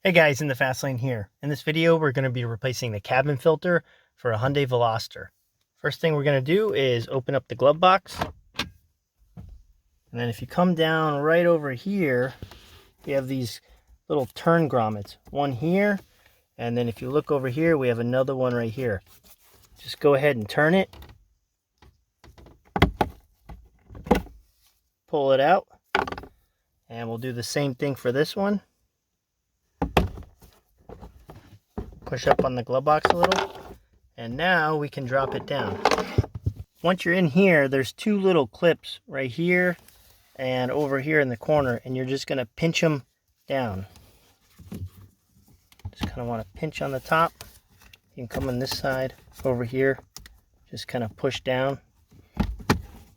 Hey guys, in the fast lane here. In this video, we're going to be replacing the cabin filter for a Hyundai Veloster. First thing we're going to do is open up the glove box. And then if you come down right over here, we have these little turn grommets. One here, and then if you look over here, we have another one right here. Just go ahead and turn it. Pull it out. And we'll do the same thing for this one. Push up on the glove box a little, and now we can drop it down. Once you're in here, there's two little clips right here and over here in the corner, and you're just going to pinch them down. Just kind of want to pinch on the top. You can come on this side over here, just kind of push down.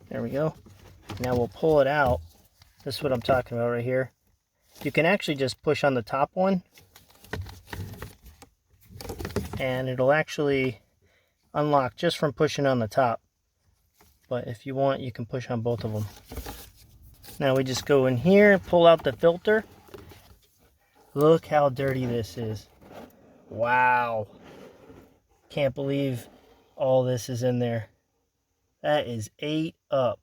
There we go. Now we'll pull it out. This is what I'm talking about right here. You can actually just push on the top one, and it'll actually unlock just from pushing on the top. But if you want, you can push on both of them. Now we just go in here, pull out the filter. Look how dirty this is. Wow. Can't believe all this is in there. That is ate up.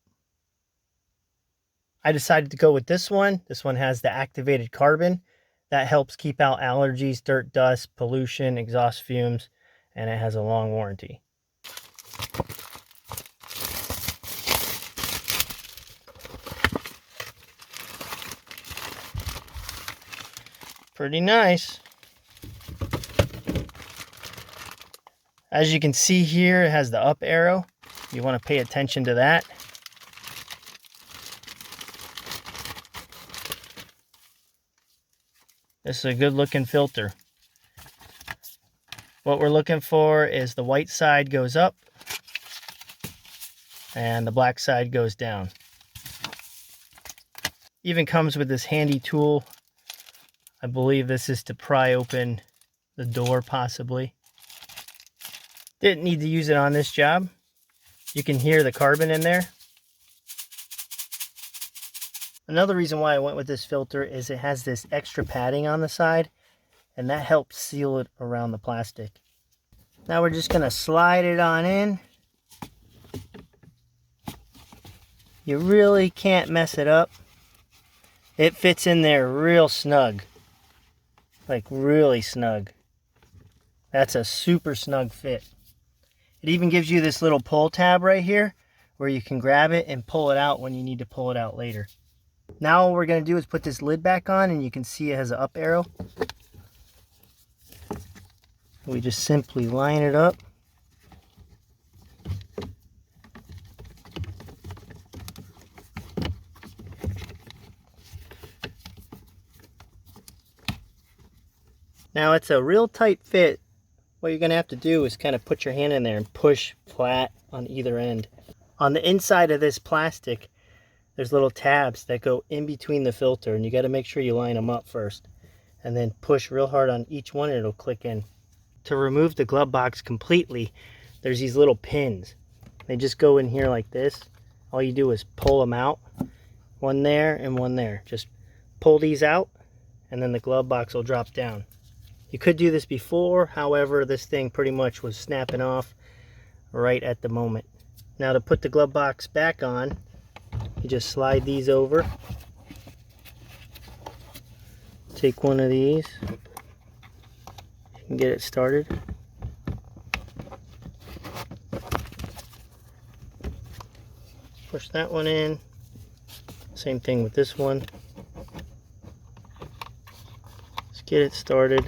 I decided to go with this one. This one has the activated carbon. That helps keep out allergies, dirt, dust, pollution, exhaust fumes, and it has a long warranty. Pretty nice. As you can see here, it has the up arrow. You want to pay attention to that. This is a good looking filter. What we're looking for is the white side goes up and the black side goes down. Even comes with this handy tool. I believe this is to pry open the door possibly. Didn't need to use it on this job. You can hear the carbon in there. Another reason why I went with this filter is it has this extra padding on the side, and that helps seal it around the plastic. Now we're just going to slide it on in. You really can't mess it up. It fits in there real snug. Like really snug. That's a super snug fit. It even gives you this little pull tab right here where you can grab it and pull it out when you need to pull it out later. Now all we're going to do is put this lid back on, and you can see it has an up arrow. We just simply line it up. Now it's a real tight fit. What you're going to have to do is kind of put your hand in there and push flat on either end. On the inside of this plastic, there's little tabs that go in between the filter, and you got to make sure you line them up first and then push real hard on each one and it'll click in. To remove the glove box completely, there's these little pins. They just go in here like this. All you do is pull them out, one there and one there. Just pull these out and then the glove box will drop down. You could do this before, however this thing pretty much was snapping off right at the moment. Now to put the glove box back on, you just slide these over. Take one of these. You can get it started. Push that one in. Same thing with this one. Let's get it started.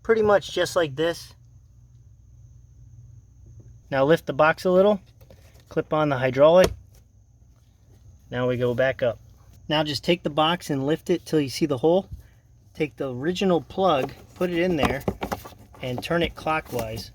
Pretty much just like this. Now lift the box a little, clip on the hydraulic. Now we go back up. Now just take the box and lift it till you see the hole. Take the original plug, put it in there, and turn it clockwise.